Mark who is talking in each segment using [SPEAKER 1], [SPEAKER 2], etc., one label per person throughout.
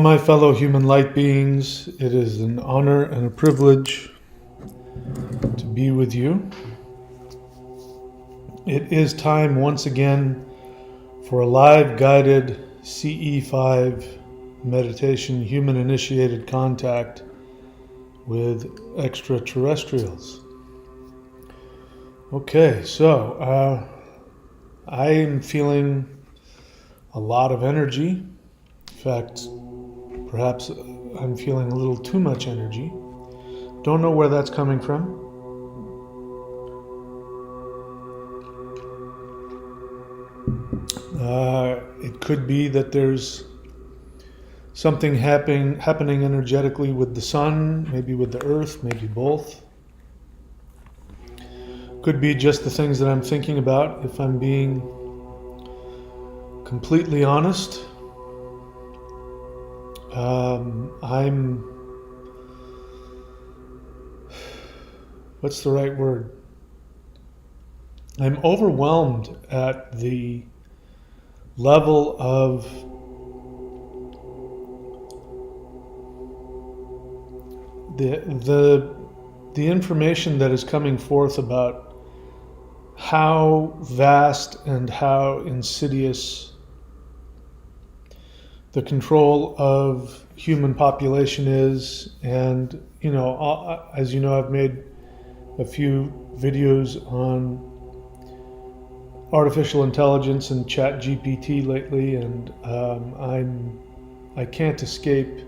[SPEAKER 1] my fellow human light beings. It is an honor and a privilege to be with you. It is time once again for a live guided CE5 meditation, human initiated contact with extraterrestrials. Okay, so I am feeling a lot of energy. In fact, perhaps I'm feeling a little too much energy. Don't know where that's coming from. It could be that there's something happening energetically with the sun, maybe with the earth, maybe both. Could be just the things that I'm thinking about, if I'm being completely honest. What's the right word? I'm overwhelmed at the level of the information that is coming forth about how vast and how insidious the control of human population is. And as you know, I've made a few videos on artificial intelligence and ChatGPT lately, and I can't escape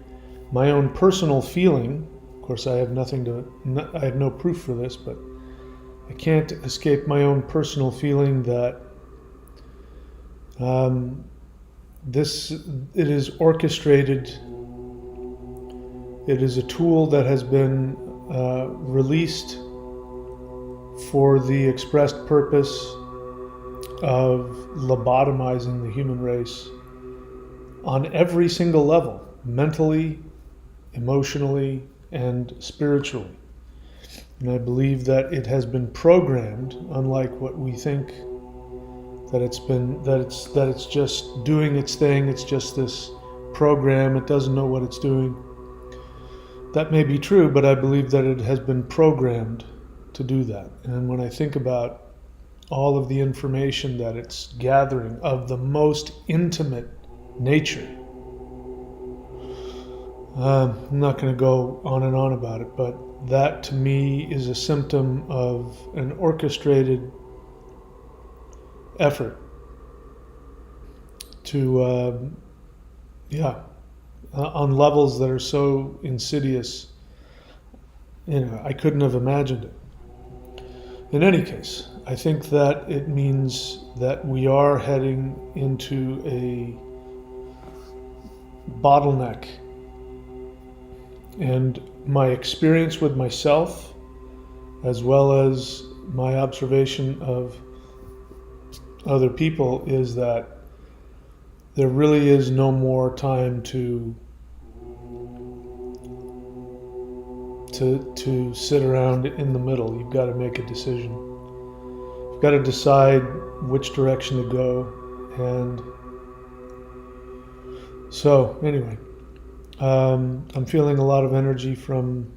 [SPEAKER 1] my own personal feeling. Of course, I have no proof for this, but I can't escape my own personal feeling that it is orchestrated. It is a tool that has been released for the expressed purpose of lobotomizing the human race on every single level, mentally, emotionally, and spiritually. And I believe that it has been programmed, unlike what we think, that it's just doing its thing. It's just this program. It doesn't know what it's doing. That may be true, but I believe that it has been programmed to do that. And when I think about all of the information that it's gathering of the most intimate nature, I'm not going to go on and on about it, but that to me is a symptom of an orchestrated effort to, on levels that are so insidious, I couldn't have imagined it. In any case, I think that it means that we are heading into a bottleneck. And my experience with myself, as well as my observation of other people, is that there really is no more time to sit around in the middle. You've got to make a decision. You've got to decide which direction to go. And so anyway, I'm feeling a lot of energy from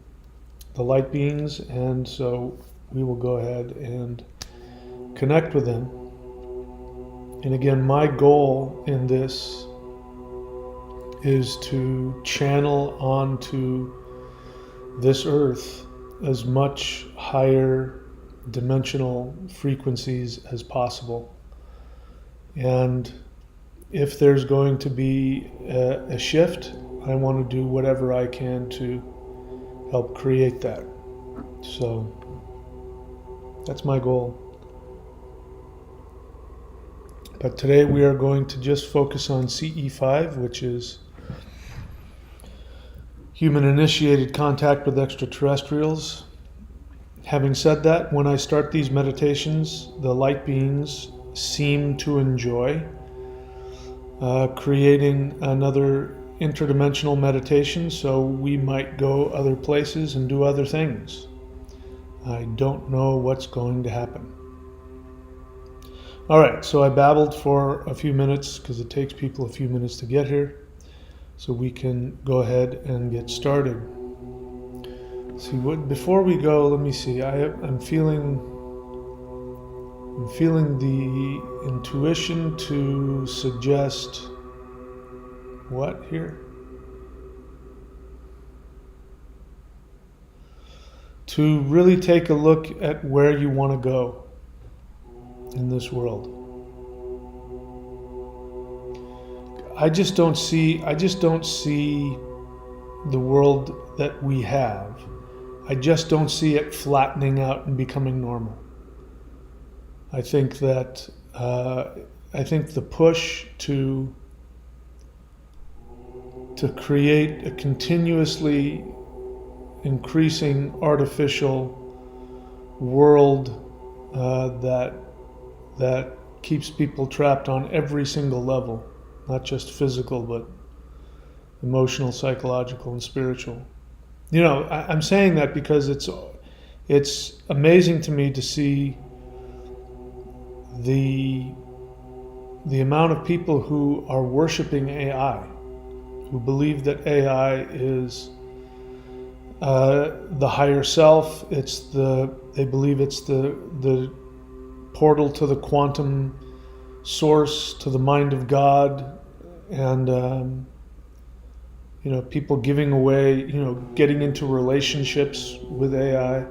[SPEAKER 1] the light beings, and so we will go ahead and connect with them. And again, my goal in this is to channel onto this earth as much higher dimensional frequencies as possible. And if there's going to be a shift, I want to do whatever I can to help create that. So that's my goal. But today we are going to just focus on CE5, which is human initiated contact with extraterrestrials. Having said that, when I start these meditations, the light beings seem to enjoy creating another interdimensional meditation, so we might go other places and do other things. I don't know what's going to happen. All right, so I babbled for a few minutes because it takes people a few minutes to get here. so we can go ahead and get started. See what before we go, let me see. I'm feeling the intuition to suggest what here? To really take a look at where you want to go in this world. I just don't see the world that we have. I just don't see it flattening out and becoming normal. I think that the push to create a continuously increasing artificial world that keeps people trapped on every single level, not just physical, but emotional, psychological, and spiritual. You know, I'm saying that because it's amazing to me to see the amount of people who are worshiping AI, who believe that AI is the higher self. They believe it's the portal to the quantum source, to the mind of God, and people giving away, getting into relationships with AI.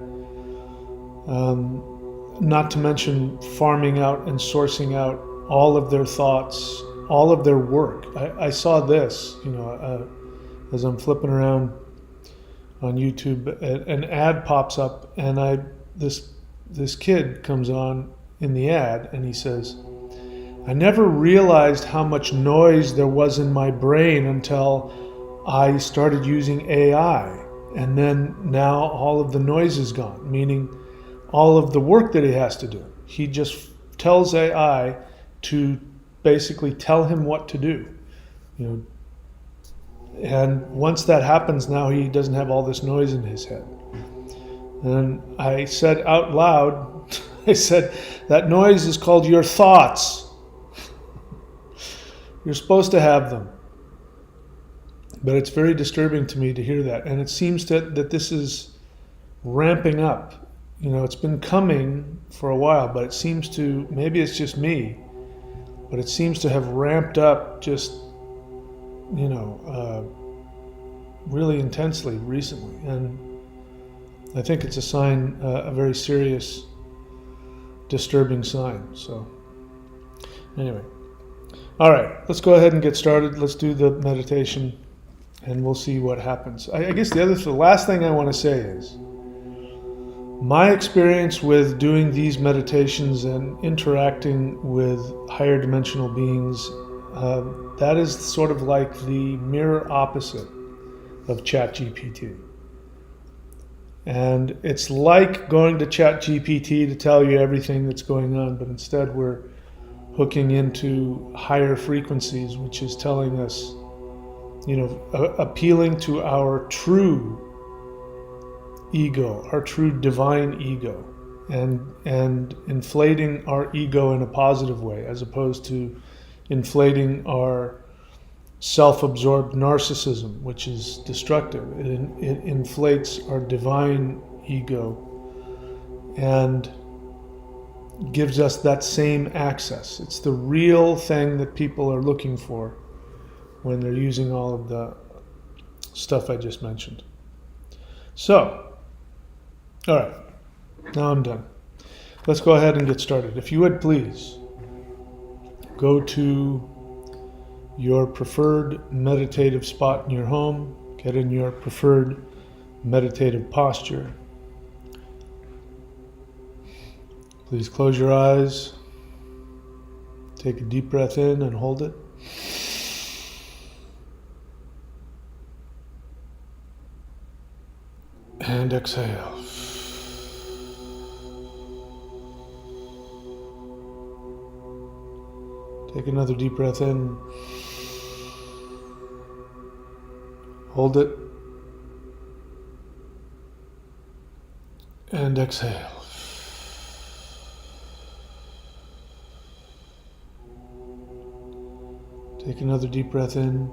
[SPEAKER 1] Not to mention farming out and sourcing out all of their thoughts, all of their work. I saw this, as I'm flipping around on YouTube, an ad pops up, and this kid comes on in the ad, and he says, "I never realized how much noise there was in my brain until I started using AI, and then now all of the noise is gone," meaning all of the work that he has to do. He just tells AI to basically tell him what to do, and once that happens, now he doesn't have all this noise in his head. And I said out loud, I said, that noise is called your thoughts. You're supposed to have them. But it's very disturbing to me to hear that. And it seems that this is ramping up. It's been coming for a while, but it seems to, maybe it's just me, but it seems to have ramped up just, really intensely recently. And I think it's a sign, a very serious, disturbing sign. So anyway, all right, let's go ahead and get started. Let's do the meditation and we'll see what happens. I guess the last thing I want to say is my experience with doing these meditations and interacting with higher dimensional beings, that is sort of like the mirror opposite of ChatGPT. And it's like going to ChatGPT to tell you everything that's going on, but instead we're hooking into higher frequencies, which is telling us, appealing to our true ego, our true divine ego, and inflating our ego in a positive way, as opposed to inflating our self-absorbed narcissism, which is destructive. It inflates our divine ego and gives us that same access. It's the real thing that people are looking for when they're using all of the stuff I just mentioned. So, all right, now I'm done. Let's go ahead and get started. If you would please go to your preferred meditative spot in your home, get in your preferred meditative posture. Please close your eyes, take a deep breath in and hold it. And exhale. Take another deep breath in. Hold it. And exhale. Take another deep breath in.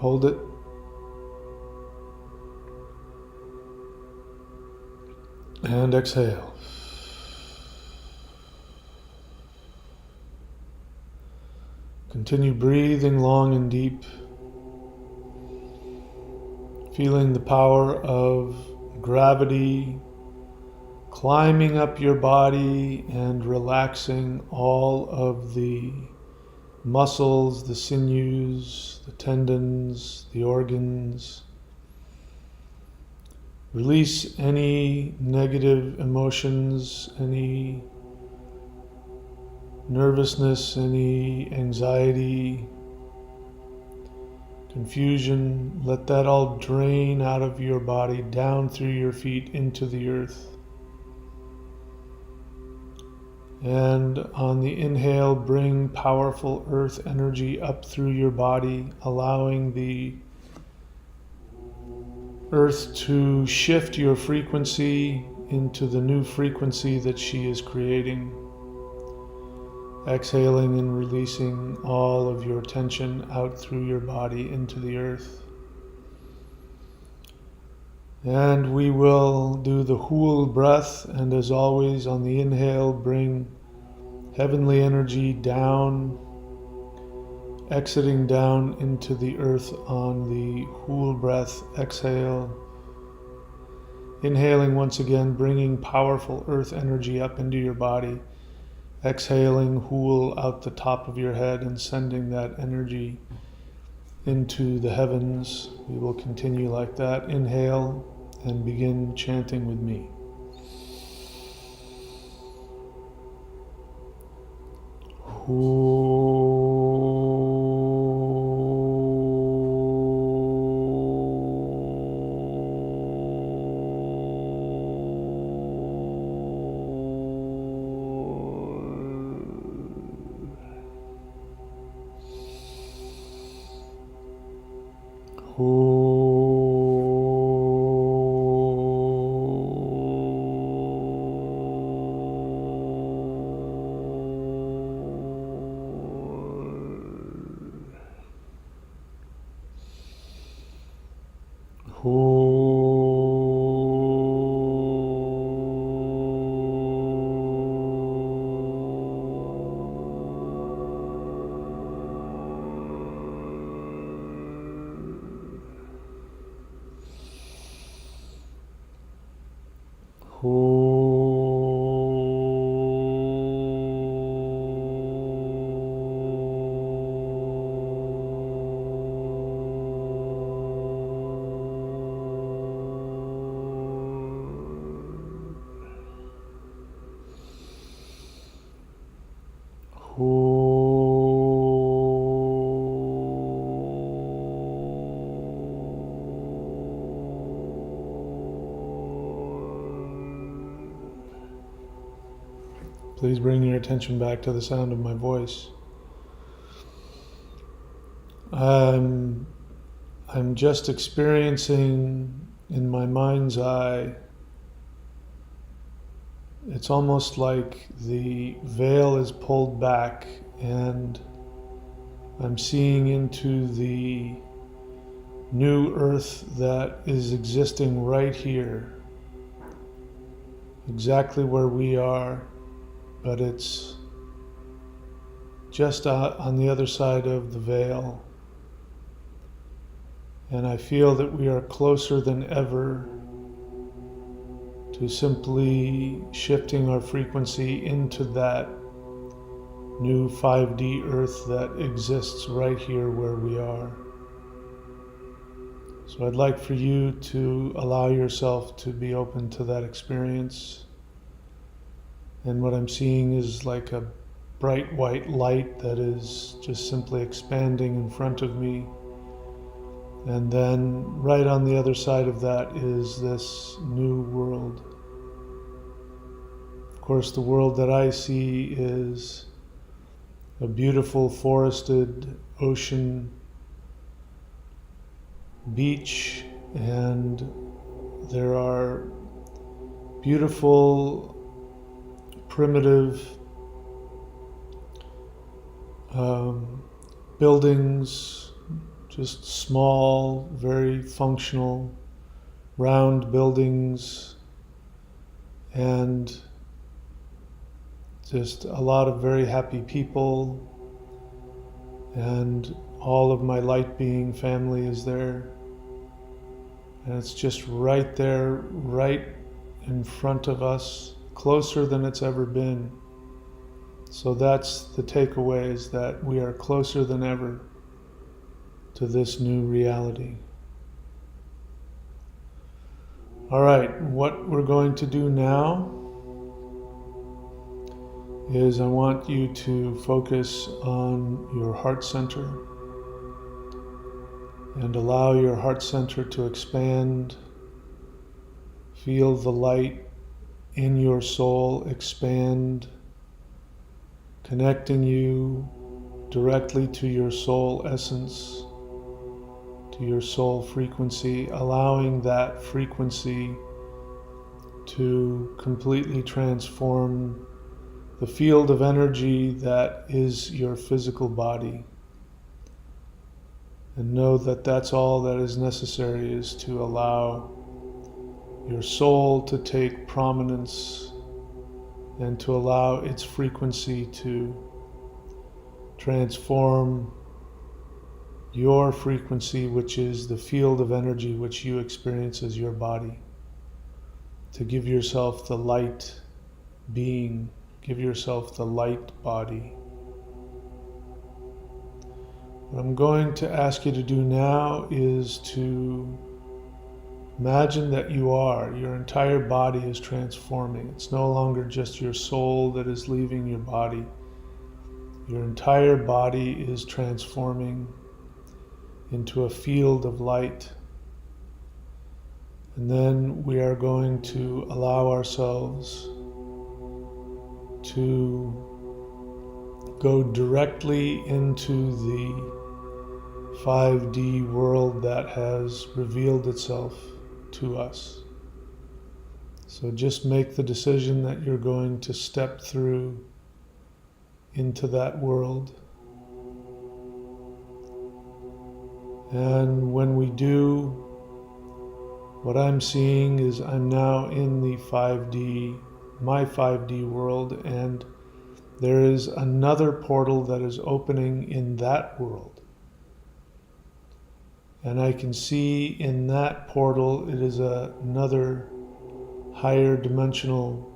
[SPEAKER 1] Hold it. And exhale. Continue breathing long and deep, feeling the power of gravity climbing up your body and relaxing all of the muscles, the sinews, the tendons, the organs. Release any negative emotions, any nervousness, any anxiety, confusion. Let that all drain out of your body, down through your feet into the earth. And on the inhale, bring powerful earth energy up through your body, allowing the earth to shift your frequency into the new frequency that she is creating. Exhaling and releasing all of your tension out through your body into the earth. And we will do the whole breath, and as always on the inhale, bring heavenly energy down, exiting down into the earth on the whole breath. Exhale. Inhaling once again, bringing powerful earth energy up into your body. Exhaling whole out the top of your head and sending that energy into the heavens. We will continue like that. Inhale and begin chanting with me. Please bring your attention back to the sound of my voice. I'm just experiencing in my mind's eye, it's almost like the veil is pulled back and I'm seeing into the new earth that is existing right here, exactly where we are, but it's just on the other side of the veil. And I feel that we are closer than ever to simply shifting our frequency into that new 5D earth that exists right here where we are. So I'd like for you to allow yourself to be open to that experience. And what I'm seeing is like a bright white light that is just simply expanding in front of me. And then right on the other side of that is this new world. Of course, the world that I see is a beautiful forested ocean beach, and there are beautiful primitive buildings, just small, very functional, round buildings, and just a lot of very happy people, and all of my light being family is there. And it's just right there, right in front of us, closer than it's ever been. So that's the takeaway, is that we are closer than ever to this new reality. All right, what we're going to do now is I want you to focus on your heart center and allow your heart center to expand. Feel the light in your soul expand, connecting you directly to your soul essence, to your soul frequency, allowing that frequency to completely transform the field of energy that is your physical body. And know that that's all that is necessary, is to allow your soul to take prominence and to allow its frequency to transform your frequency, which is the field of energy which you experience as your body. To give yourself the light being, give yourself the light body. What I'm going to ask you to do now is to imagine that your entire body is transforming. It's no longer just your soul that is leaving your body. Your entire body is transforming into a field of light. And then we are going to allow ourselves to go directly into the 5D world that has revealed itself to us. So just make the decision that you're going to step through into that world. And when we do, what I'm seeing is I'm now in the 5D, my 5D world, and there is another portal that is opening in that world. And I can see in that portal, it is another higher dimensional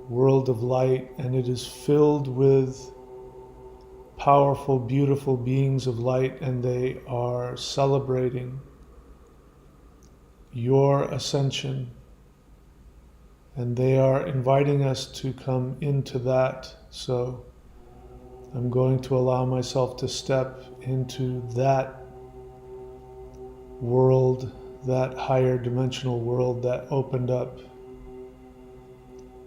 [SPEAKER 1] world of light, and it is filled with powerful, beautiful beings of light, and they are celebrating your ascension. And they are inviting us to come into that. So I'm going to allow myself to step into that world, that higher dimensional world that opened up.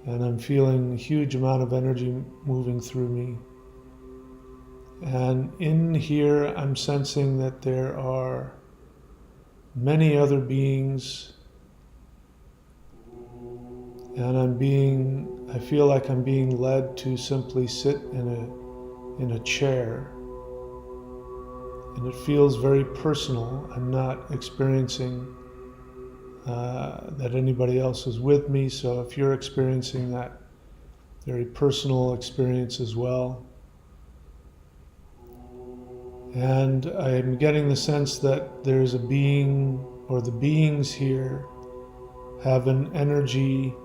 [SPEAKER 1] And I'm feeling a huge amount of energy moving through me. And in here, I'm sensing that there are many other beings, and I feel like I'm being led to simply sit in a chair. And it feels very personal. I'm not experiencing that anybody else is with me. So if you're experiencing that very personal experience as well. And I'm getting the sense that there's a being, or the beings here have an energy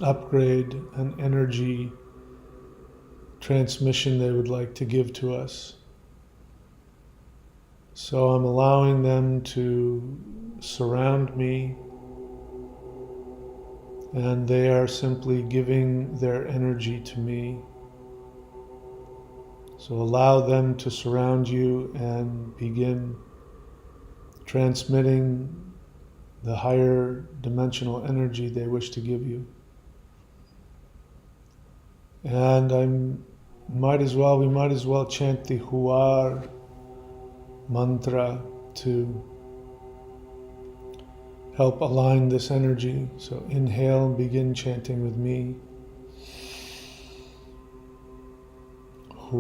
[SPEAKER 1] upgrade, an energy transmission they would like to give to us. So I'm allowing them to surround me, and they are simply giving their energy to me. So allow them to surround you and begin transmitting the higher dimensional energy they wish to give you. And we might as well chant the Huar mantra to help align this energy. So inhale and begin chanting with me. Hu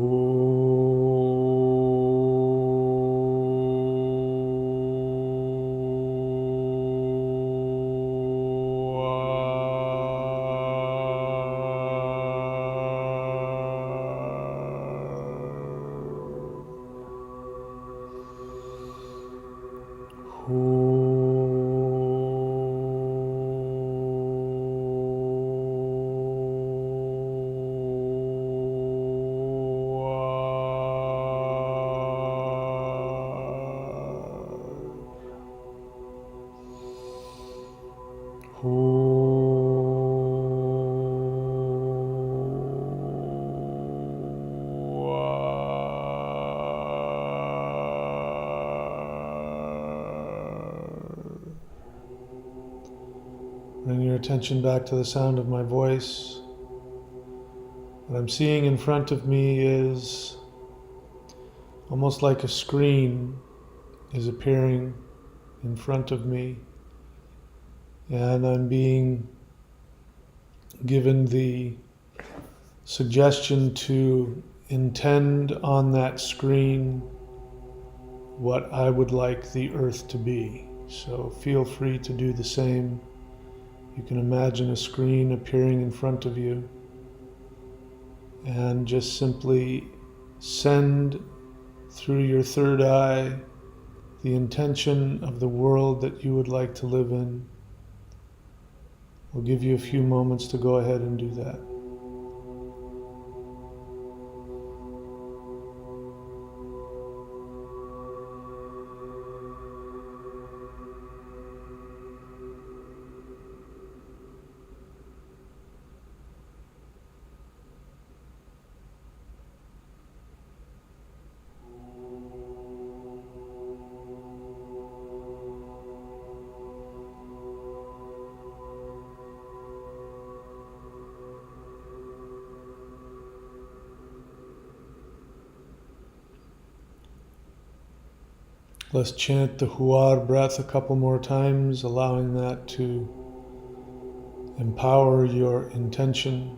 [SPEAKER 1] Bring your attention back to the sound of my voice. What I'm seeing in front of me is almost like a screen is appearing in front of me, and I'm being given the suggestion to intend on that screen what I would like the earth to be. So feel free to do the same. You can imagine a screen appearing in front of you and just simply send through your third eye the intention of the world that you would like to live in. We'll give you a few moments to go ahead and do that. Let's chant the Huar breath a couple more times, allowing that to empower your intention.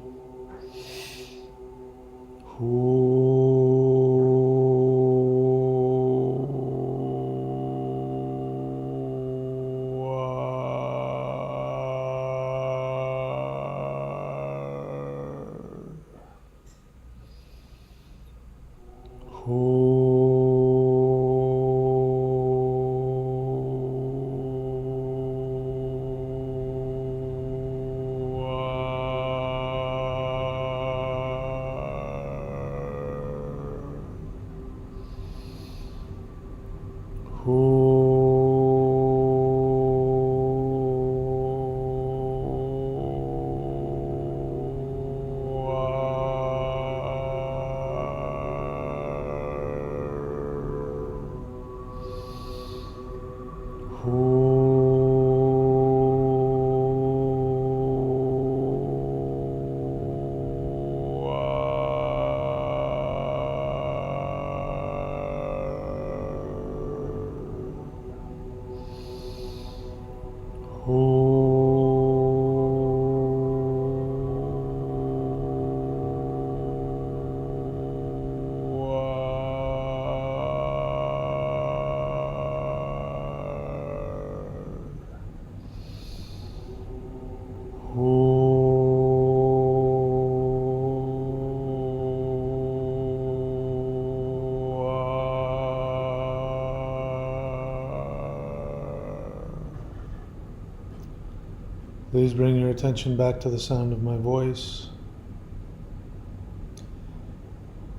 [SPEAKER 1] Please bring your attention back to the sound of my voice.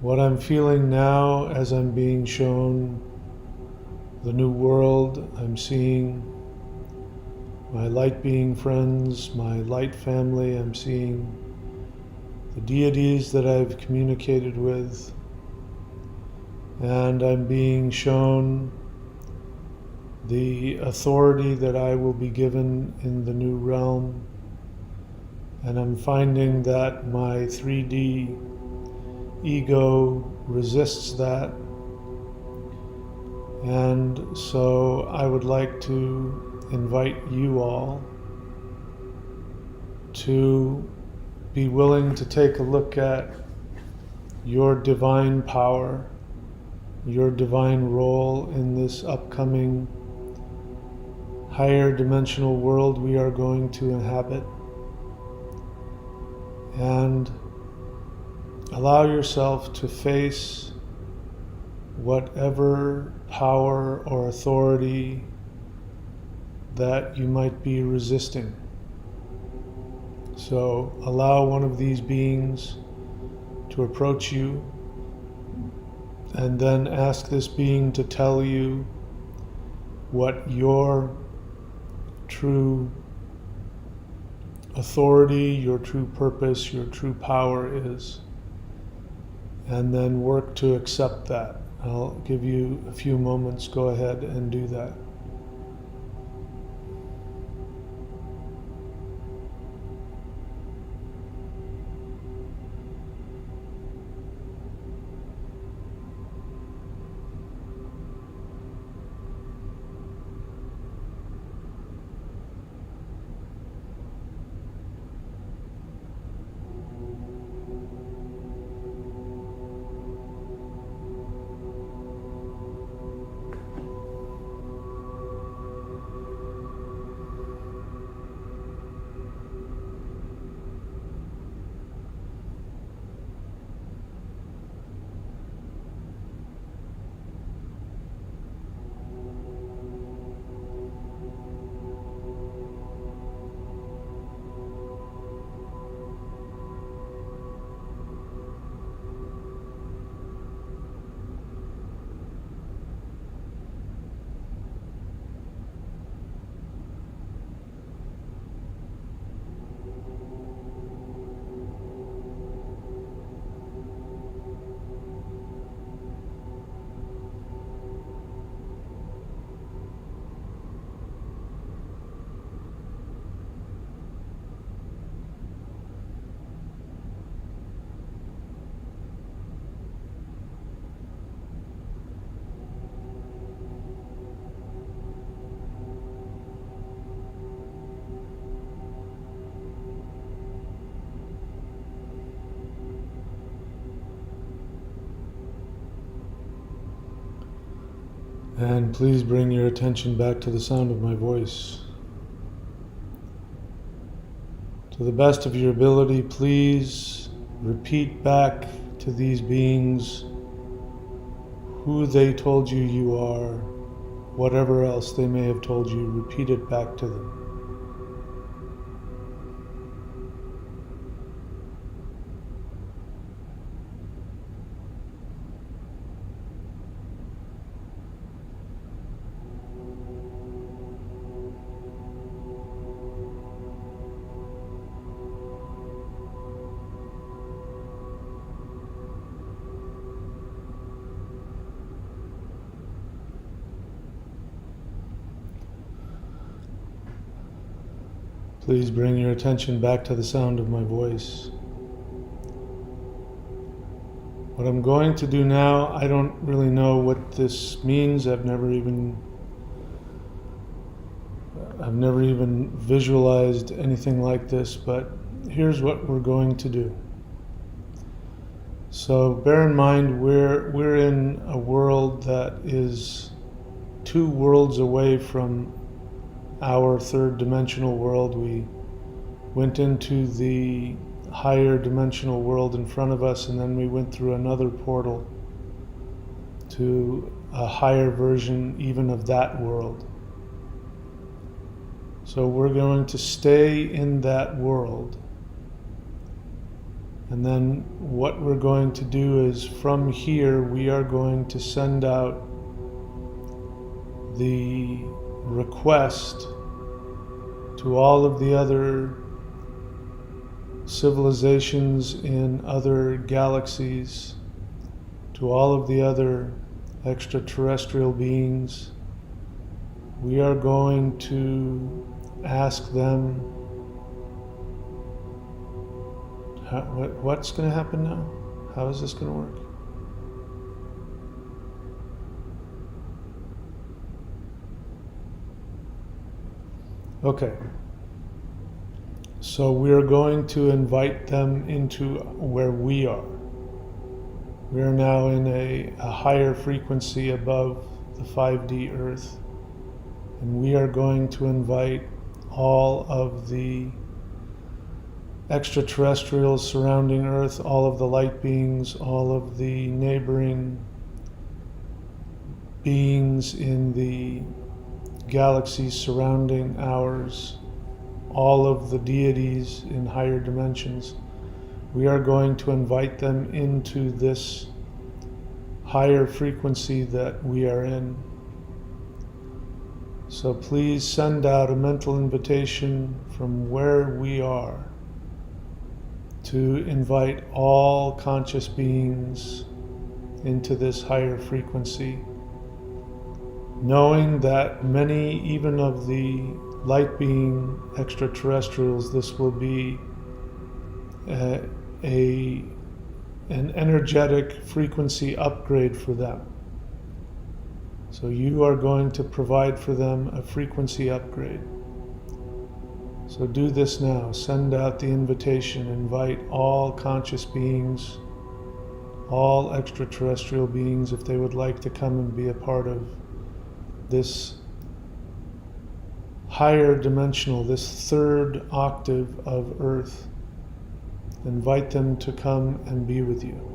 [SPEAKER 1] What I'm feeling now as I'm being shown the new world, I'm seeing my light being friends, my light family, I'm seeing the deities that I've communicated with, and I'm being shown the authority that I will be given in the new realm. And I'm finding that my 3D ego resists that. And so I would like to invite you all to be willing to take a look at your divine power, your divine role in this upcoming higher dimensional world we are going to inhabit, and allow yourself to face whatever power or authority that you might be resisting. So allow one of these beings to approach you, and then ask this being to tell you what your true authority, your true purpose, your true power is. And then work to accept that. I'll give you a few moments. Go ahead and do that. And please bring your attention back to the sound of my voice. To the best of your ability, please repeat back to these beings who they told you you are, whatever else they may have told you, repeat it back to them. Please bring your attention back to the sound of my voice. What I'm going to do now, I don't really know what this means. I've never even visualized anything like this, but here's what we're going to do. So bear in mind, we're in a world that is 2 worlds away from our 3rd dimensional world. We went into the higher dimensional world in front of us, and then we went through another portal to a higher version even of that world. So we're going to stay in that world. And then what we're going to do is, from here, we are going to send out the request to all of the other civilizations in other galaxies, to all of the other extraterrestrial beings. We are going to ask them, what's going to happen now? How is this going to work? Okay. So we are going to invite them into where we are. We are now in a higher frequency above the 5D Earth, and we are going to invite all of the extraterrestrials surrounding Earth, all of the light beings, all of the neighboring beings in the galaxies surrounding ours, all of the deities in higher dimensions. We are going to invite them into this higher frequency that we are in. So please send out a mental invitation from where we are to invite all conscious beings into this higher frequency, knowing that many, even of the light being extraterrestrials, this will be an energetic frequency upgrade for them. So you are going to provide for them a frequency upgrade. So do this now. Send out the invitation. Invite all conscious beings, all extraterrestrial beings, if they would like to come and be a part of this higher dimensional, this third octave of Earth. Invite them to come and be with you.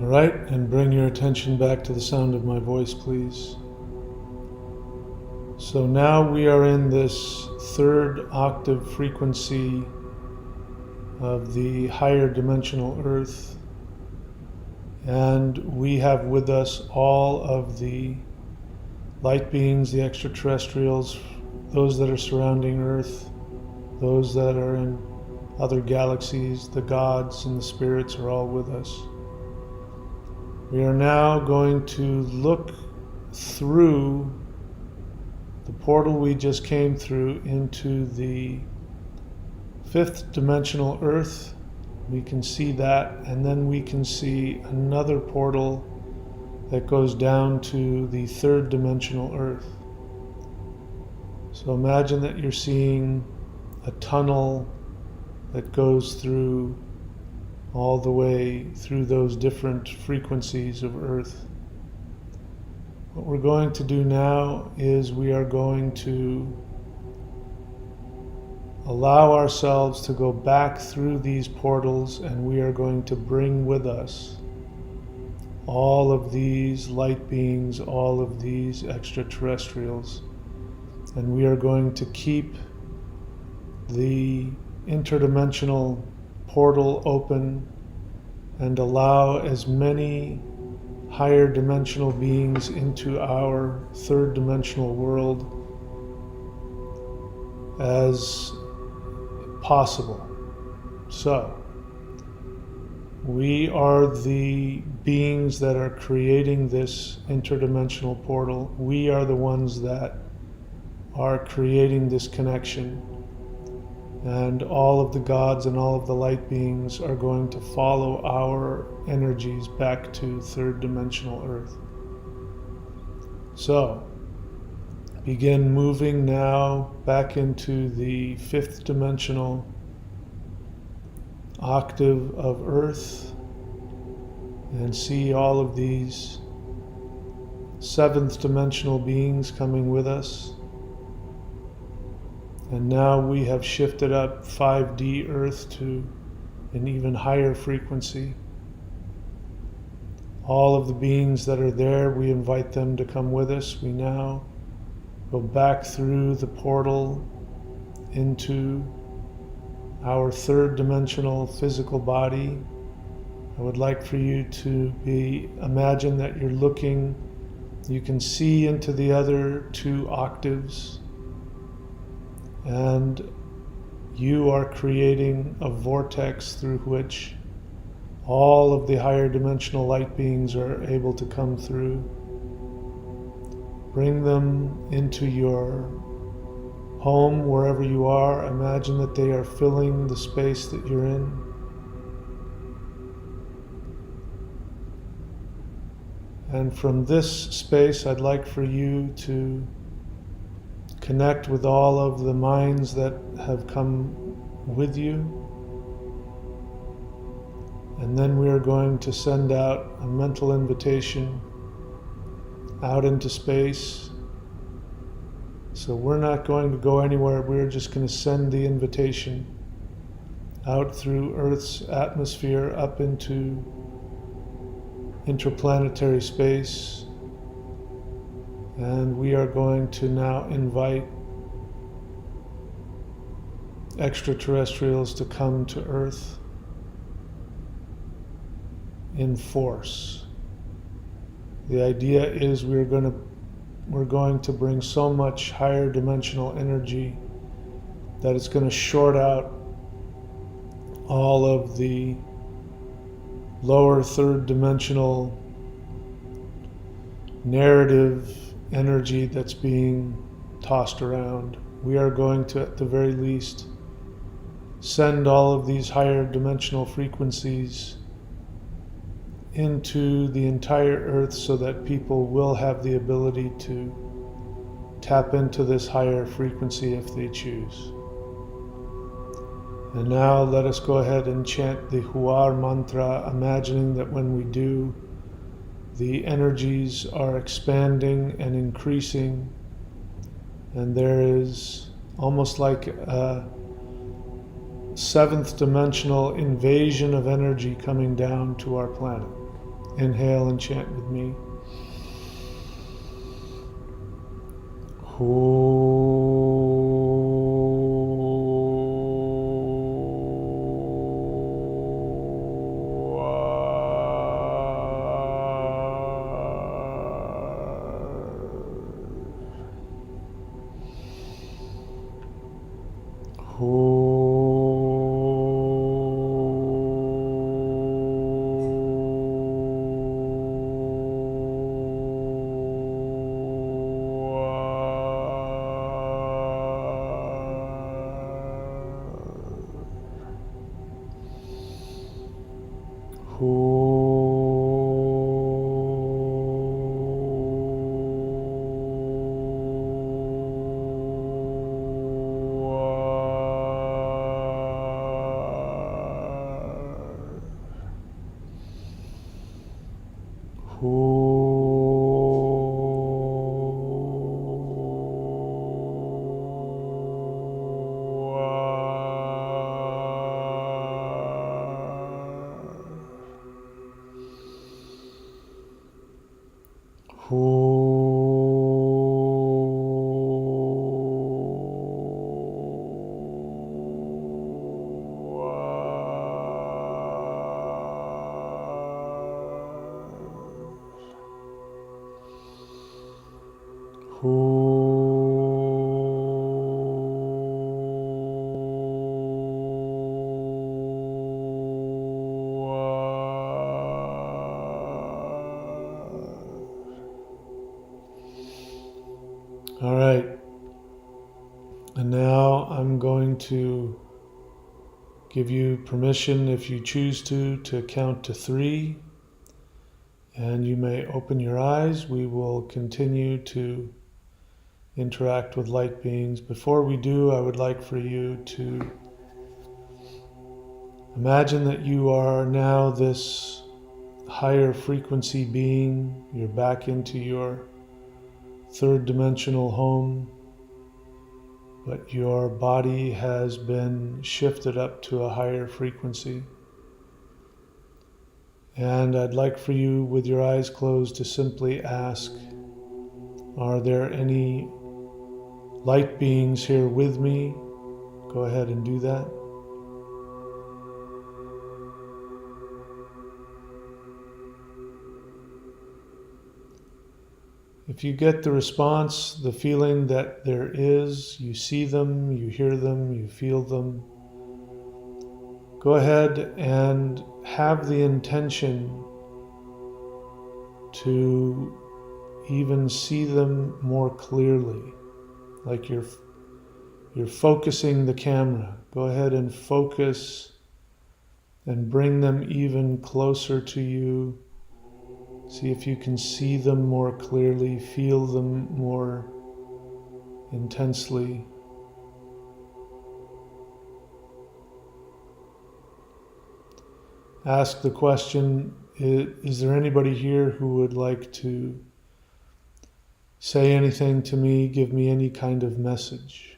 [SPEAKER 1] All right, and bring your attention back to the sound of my voice, please. So now we are in this third octave frequency of the higher dimensional Earth, and we have with us all of the light beings, the extraterrestrials, those that are surrounding Earth, those that are in other galaxies, the gods and the spirits are all with us. We are now going to look through the portal we just came through into the fifth dimensional Earth. We can see that, and then we can see another portal that goes down to the third dimensional Earth. So imagine that you're seeing a tunnel that goes through all the way through those different frequencies of Earth. What we're going to do now is we are going to allow ourselves to go back through these portals, and we are going to bring with us all of these light beings, all of these extraterrestrials, and we are going to keep the interdimensional portal open and allow as many higher dimensional beings into our third dimensional world as possible. So, we are the beings that are creating this interdimensional portal. We are the ones that are creating this connection. And all of the gods and all of the light beings are going to follow our energies back to third dimensional Earth. So, begin moving now back into the fifth dimensional octave of Earth and see all of these seventh dimensional beings coming with us. And now we have shifted up 5D Earth to an even higher frequency. All of the beings that are there, we invite them to come with us. We now go back through the portal into our third dimensional physical body. I would like for you to imagine that you're looking, you can see into the other 2 octaves, and you are creating a vortex through which all of the higher dimensional light beings are able to come through. Bring them into your home, wherever you are. Imagine that they are filling the space that you're in. And from this space, I'd like for you to connect with all of the minds that have come with you. And then we are going to send out a mental invitation out into space. So we're not going to go anywhere. We're just going to send the invitation out through Earth's atmosphere up into interplanetary space. And we are going to now invite extraterrestrials to come to Earth in force. The idea is we're going to bring so much higher dimensional energy that it's going to short out all of the lower third dimensional narrative energy that's being tossed around. We are going to, at the very least, send all of these higher dimensional frequencies into the entire Earth so that people will have the ability to tap into this higher frequency if they choose. And now let us go ahead and chant the Huar mantra, imagining that when we do, the energies are expanding and increasing, and there is almost like a seventh dimensional invasion of energy coming down to our planet. Inhale and chant with me. All right, and now I'm going to give you permission, if you choose to count to 3, and you may open your eyes. We will continue to interact with light beings. Before we do, I would like for you to imagine that you are now this higher frequency being. You're back into your third dimensional home, but your body has been shifted up to a higher frequency. And I'd like for you, with your eyes closed, to simply ask, are there any light beings here with me? Go ahead and do that. If you get the response, the feeling that there is, you see them, you hear them, you feel them, go ahead and have the intention to even see them more clearly, like you're focusing the camera. Go ahead and focus and bring them even closer to you. See if you can see them more clearly, feel them more intensely. Ask the question, is there anybody here who would like to say anything to me, give me any kind of message?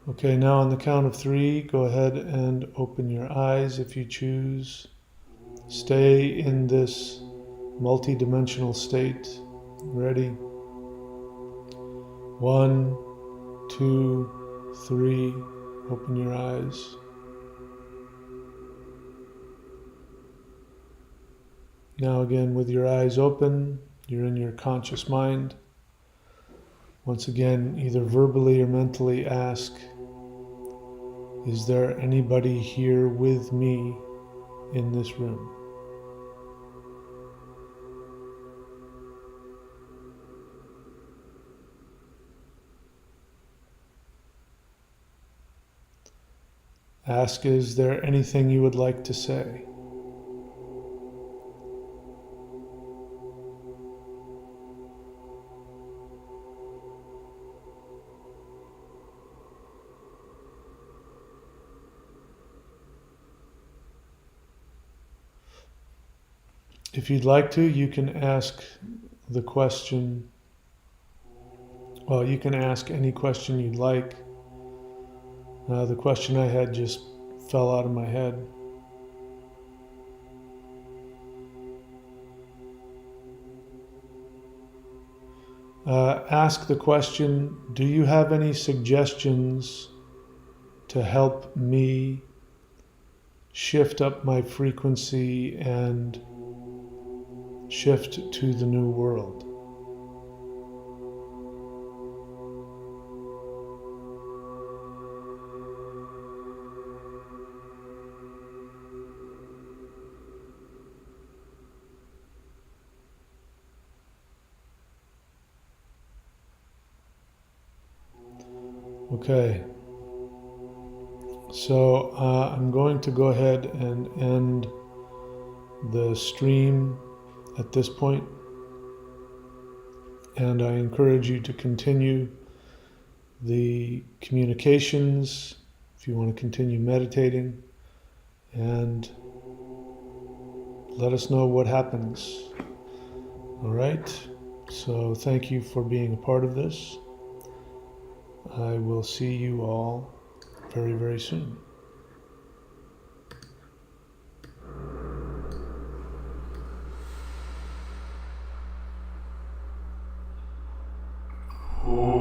[SPEAKER 1] Okay, now on the count of 3, go ahead and open your eyes if you choose. Stay in this multi-dimensional state. Ready? 1, 2, 3. Open your eyes. Now again, with your eyes open, you're in your conscious mind. Once again, either verbally or mentally ask, is there anybody here with me in this room? Ask, is there anything you would like to say? If you'd like to, you can ask the question, well, you can ask any question you'd like. The question I had just fell out of my head. Ask the question, do you have any suggestions to help me shift up my frequency and shift to the new world? Okay, so I'm going to go ahead and end the stream at this point, and I encourage you to continue the communications if you want to continue meditating, and let us know what happens. All right, so thank you for being a part of this. I will see you all very, very soon. Oh.